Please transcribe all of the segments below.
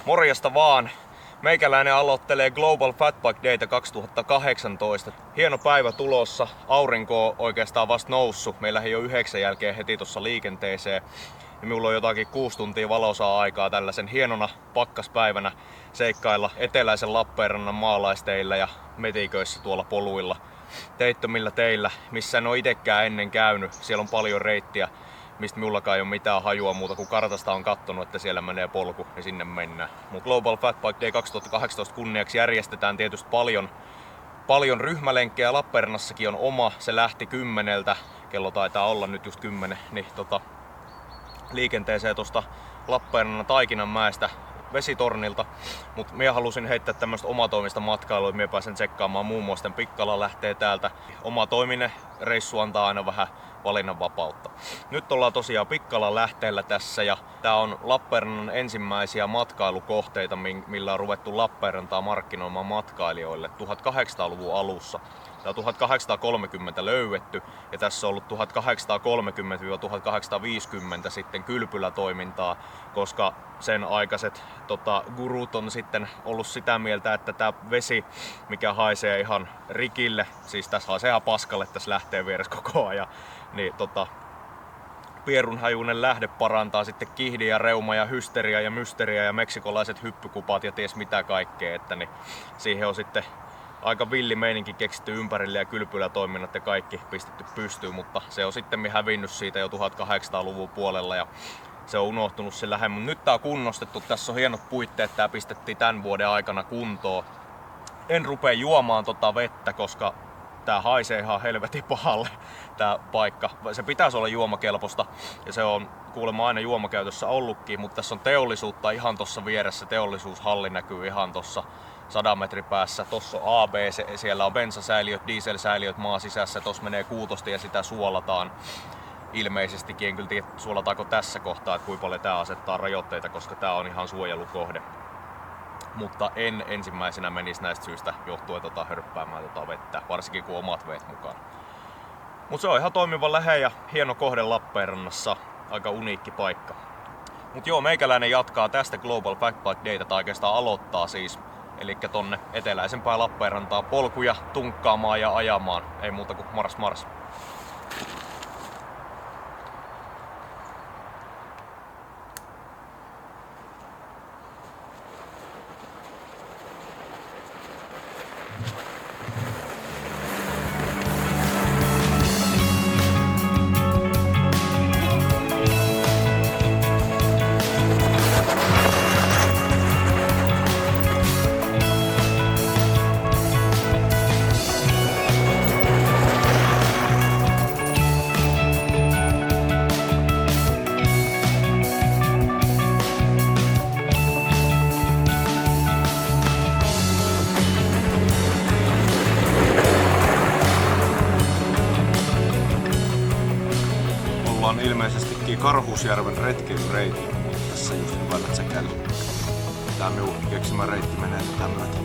Morjesta vaan! Meikäläinen aloittelee Global Fatbike Dayta 2018. Hieno päivä tulossa. Aurinko on oikeastaan vasta noussut. Meillä ei ole 9 jälkeen heti tuossa liikenteeseen. Ja minulla on jotakin 6 tuntia valosaa aikaa tällaisen hienona pakkaspäivänä seikkailla eteläisen Lappeenrannan maalaisteillä ja metiköissä tuolla poluilla. Teittömillä teillä, missä en ole itekään ennen käynyt. Siellä on paljon reittiä, mistä minullakaan ei ole mitään hajua muuta kuin kartasta on kattonut, että siellä menee polku ja sinne mennään. Mutta Global Fatbike Day 2018 kunniaksi järjestetään tietysti paljon ryhmälenkkejä. Lappeenrannassakin on oma, se lähti 10, kello taitaa olla nyt just 10, niin liikenteeseen tuosta Lappeenrannan Taikinanmäestä vesitornilta, mutta minä halusin heittää tämmöistä omatoimista matkailua, että minä pääsen tsekkaamaan muun muassa Pikkala lähtee täältä. Omatoiminen reissu antaa aina vähän valinnanvapautta. Nyt ollaan tosiaan Pikkalan lähteellä tässä ja tää on Lappeenrannan ensimmäisiä matkailukohteita, millä on ruvettu Lappeenrantaa markkinoimaan matkailijoille 1800-luvun alussa. Tää on 1830 löydetty ja tässä on ollut 1830-1850 sitten kylpylätoimintaa, koska sen aikaiset gurut on sitten ollut sitä mieltä, että tää vesi, mikä haisee ihan rikille, siis tässä haisee ihan paskalle, tässä lähtee vieressä koko ajan, niin pierunhajuinen lähde parantaa sitten kihdiä, reuma ja hysteria ja mysteriä ja meksikolaiset hyppykupat ja ties mitä kaikkea, että niin siihen on sitten aika villi meininki keksitty ympärille ja kylpylätoiminnat ja kaikki pistetty pystyyn, mutta se on sitten hävinnyt siitä jo 1800-luvun puolella ja se on unohtunut sen lähemmin. Nyt tää on kunnostettu, tässä on hienot puitteet, tää pistettiin tämän vuoden aikana kuntoon. En rupea juomaan vettä, koska tää haisee ihan helvetin pahalle tää paikka. Se pitäisi olla juomakelpoista ja se on kuulemma aina juomakäytössä ollutkin, mutta tässä on teollisuutta ihan tossa vieressä. Teollisuushalli näkyy ihan tossa 100 metrin päässä. Tossa on AB, siellä on bensasäiliöt, dieselsäiliöt maan sisässä. Tossa menee kuutosta ja sitä suolataan. Ilmeisestikin en kyllä tiedä, suolataanko tässä kohtaa, että kuinka paljon tää asettaa rajoitteita, koska tää on ihan suojelukohde. Mutta en ensimmäisenä menisi näistä syistä johtuen hörppäämään vettä, varsinkin kun omat veet mukaan. Mutta se on ihan toimiva lähe ja hieno kohde Lappeenrannassa, aika uniikki paikka. Mut joo, meikäläinen jatkaa tästä Global Fatbike Dayta, tai oikeastaan aloittaa siis. Elikkä tonne eteläisempään Lappeenrantaa polkuja tunkkaamaan ja ajamaan. Ei muuta kuin mars mars. Ollaan ilmeisestikin Karhusjärven retkeilyreitillä, tässä just hyvällä tsekällä. Tää minun keksimä reitti menee tämmöinen.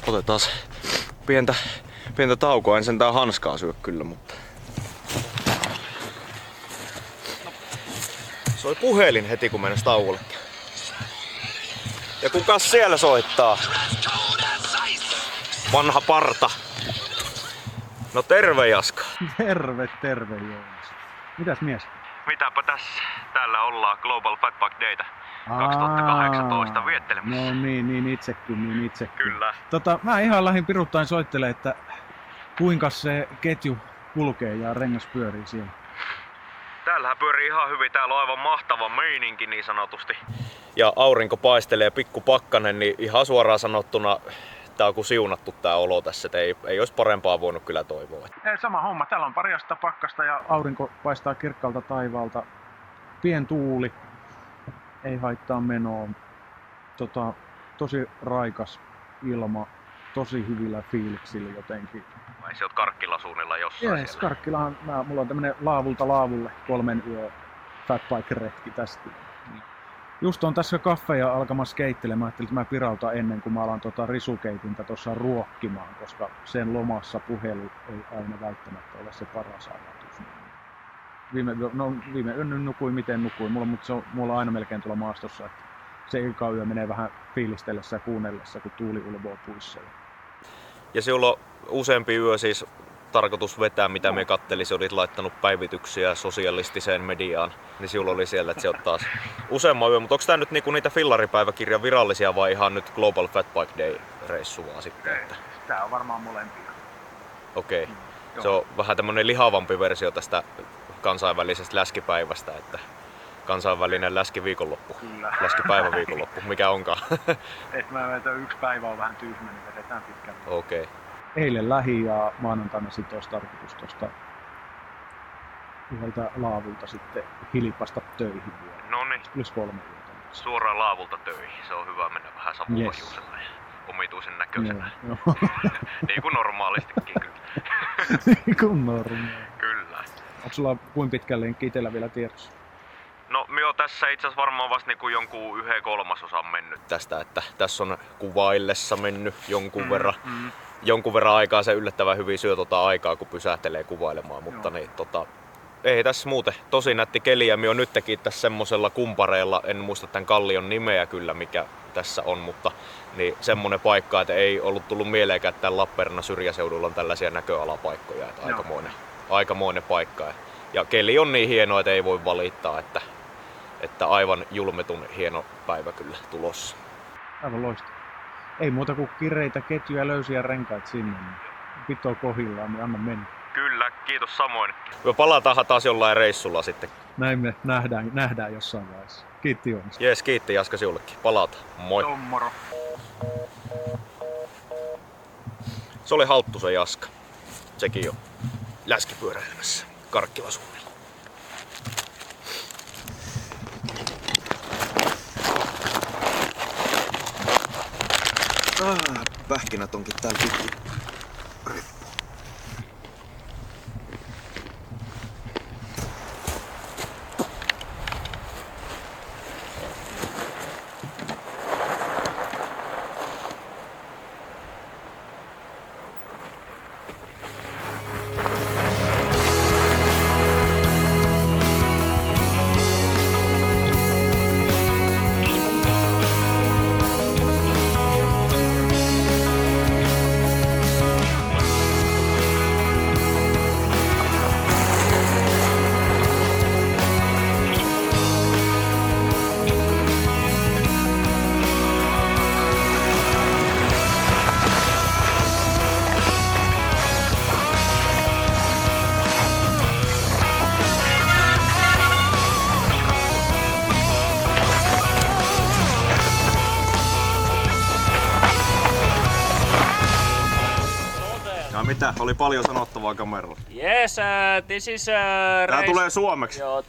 Otetaan pientä taukoa, en sentään hanskaa syö kyllä, mutta soi puhelin heti kun mennäs tauolle. Ja kukas siellä soittaa? Vanha parta. No terve Jaska. Terve Joonas. Mitäs mies? Mitäpä tässä? Täällä ollaan Global Fatbike Dayta 2018 viettelemässä. No niin itsekin. Kyllä. Mä ihan lähdin piruttain soittelemaan, että kuinka se ketju kulkee ja rengas pyörii siellä. Täällähän pyörii ihan hyvin. Täällä on aivan mahtava meininki niin sanotusti. ja aurinko paistelee, pikku pakkanen, niin ihan suoraan sanottuna tää on kuin siunattu tää olo tässä, että ei olisi parempaa voinut kyllä toivoa. Sama homma, täällä on pari astetta pakkasta ja aurinko paistaa kirkkaalta taivaalta. Pien tuuli, ei haittaa menoa. Tosi raikas ilma, tosi hyvillä fiiliksillä jotenkin. Vai se oot Karkkilasuunnilla jossain Jees, siellä? Karkkilahan, mulla on tämmönen laavulta laavulle 3 yö fatbike-retki tästä. Just on tässä kaffeja alkamassa keittelemään. Mä ajattelin, että mä pirautan ennen kuin mä alan risukeitintä tuossa ruokkimaan, koska sen lomassa puhelu ei aina välttämättä ole se paras ajatus. Viime yön nukuin miten nukuin, mulla on aina melkein tuolla maastossa, että se ilkayö menee vähän fiilistellessä ja kuunnellessa, kun tuuli ulvoo puissa. Ja sinulla on useampi yö siis tarkoitus vetää, mitä me kattelisin, olit laittanut päivityksiä sosialistiseen mediaan, niin sinulla oli siellä, että se on taas useamman yö. Mutta onko tämä nyt niinku niitä fillaripäiväkirjan virallisia vai ihan nyt Global Fat Bike Day -reissu vaan sitten? Että... Tää on varmaan molempia. Okei. Se on vähän tämmönen lihavampi versio tästä kansainvälisestä läskipäivästä, että kansainvälinen läskiviikonloppu. Kyllä. Läskipäiväviikonloppu, mikä onkaan. Et mä vetän yksi päivä on vähän tyhmä, niin vedetään pitkälle. Okei. Eilen lähi ja maanantaina sitten olisi tarkoitus tuosta yhdeltä laavulta sitten hilipasta töihin vielä. No niin, Plus 3 yötä. suoraan laavulta töihin. Se on hyvä mennä vähän savukojuisella ja omituisen näköisenä. Joo. Niin kuin normaalistikin kyllä. Niin kuin normaali. Kyllä. Onko sulla kuinka pitkä lenkki itsellä vielä tiedossa? No me on tässä itse asiassa varmaan vasta niinku jonkun 1/3 mennyt tästä, että tässä on kuvaillessa mennyt jonkun verran. Jonkun verran aikaa, se yllättävän hyvin syö aikaa, kun pysähtelee kuvailemaan, mutta niin, ei tässä muuten. Tosi nätti keli ja me on nytkin tässä semmosella kumpareella, en muista tämän kallion nimeä kyllä mikä tässä on, mutta niin semmonen paikka, että ei ollut tullut mieleenkään, että tämän Lappeenrannan syrjäseudulla on tällaisia näköalapaikkoja, että aikamoinen paikka. Ja keli on niin hieno, että ei voi valittaa, että aivan julmetun hieno päivä kyllä tulossa. Aivan loistava. Ei muuta kuin kireitä ketjuja, löysiä renkaat sinne. Niin pitoo kohillaan, niin anna mennä. Kyllä, kiitos samoin. Me palataan taas jollain reissulla sitten. Näin me nähdään jossain vaiheessa. Kiitti Joonas. Jees, kiitti Jaska sinullekin. Palataan. Moi. Moro. Se oli Halttusen Jaska. Sekin jo läskipyöräilemässä Karkkilasuunnilla. Pähkinät onkin täällä pitkin. Mitä? Oli paljon sanottavaa kameralla. Yes, this is Tää tulee suomeksi. Joo,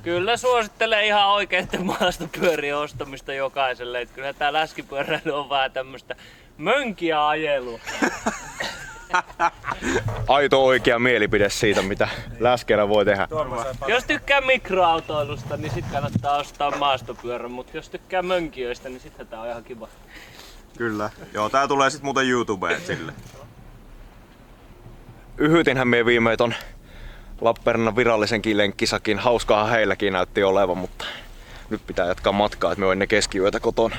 kyllä suosittelen ihan oikeitten maastopyörien ostamista jokaiselle. Et kyllä tää läskipyöräily on vähän tämmöstä mönkiä ajelua. Aito oikea mielipide siitä, mitä läskeellä voi tehdä. Jos tykkää mikroautoilusta, niin sit kannattaa ostaa maastopyörä, mutta jos tykkää mönkijöistä, niin sitten tää on ihan kiva. Kyllä. Joo, tää tulee sit muuten YouTubeen sille. Yhytinhän me viime ton Lappeenrannan virallisenkin lenkkisakin. Hauskaahan heilläkin näytti olevan, mutta nyt pitää jatkaa matkaa, että me on ennen keskiyötä kotona.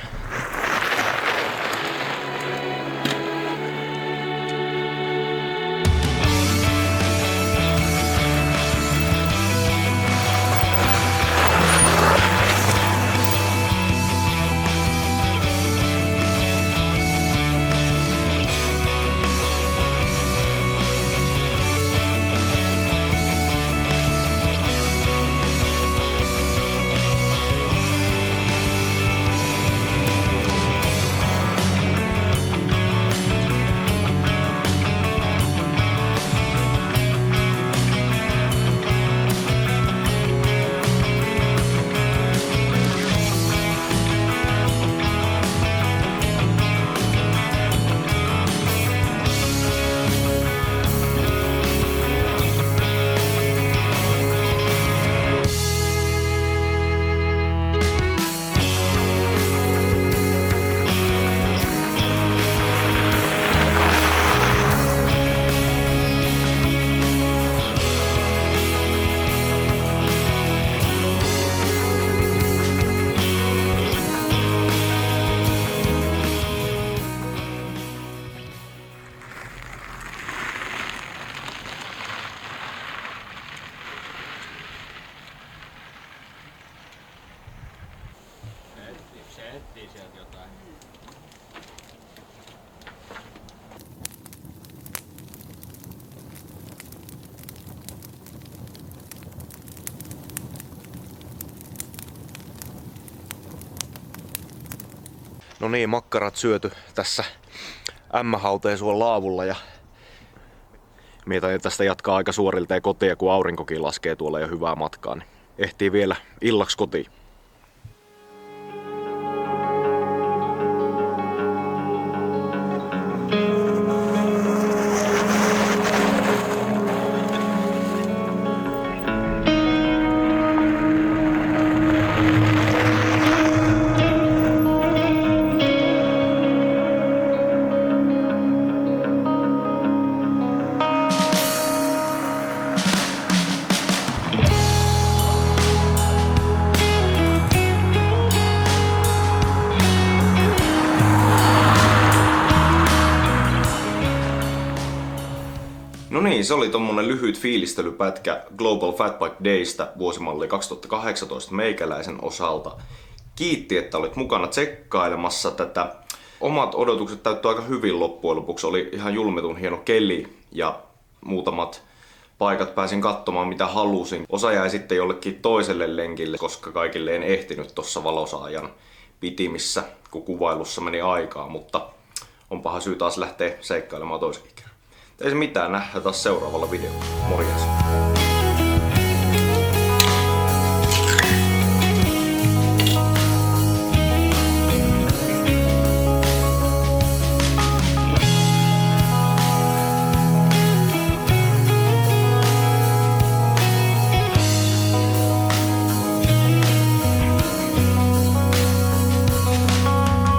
Etsii sieltä jotain. No niin, makkarat syöty tässä M-hauteisuon laavulla ja mietin tästä jatkaa aika suorilta kotia, kun aurinkokin laskee tuolla jo hyvää matkaa, niin ehtii vielä illaksi kotiin. No niin, se oli tommonen lyhyt fiilistelypätkä Global Fatbike Daysta vuosimalli 2018 meikäläisen osalta. Kiitti, että olit mukana tsekkailemassa tätä. Omat odotukset täyttyi aika hyvin loppujen lopuksi. Oli ihan julmetun hieno keli ja muutamat paikat pääsin katsomaan mitä halusin. Osa jäi sitten jollekin toiselle lenkille, koska kaikille en ehtinyt tuossa valosaajan pitimissä, kun kuvailussa meni aikaa, mutta onpahan syy taas lähteä seikkailemaan toisenkin kerran. Ei se mitään, nähdään taas seuraavalla videolla. Morjens!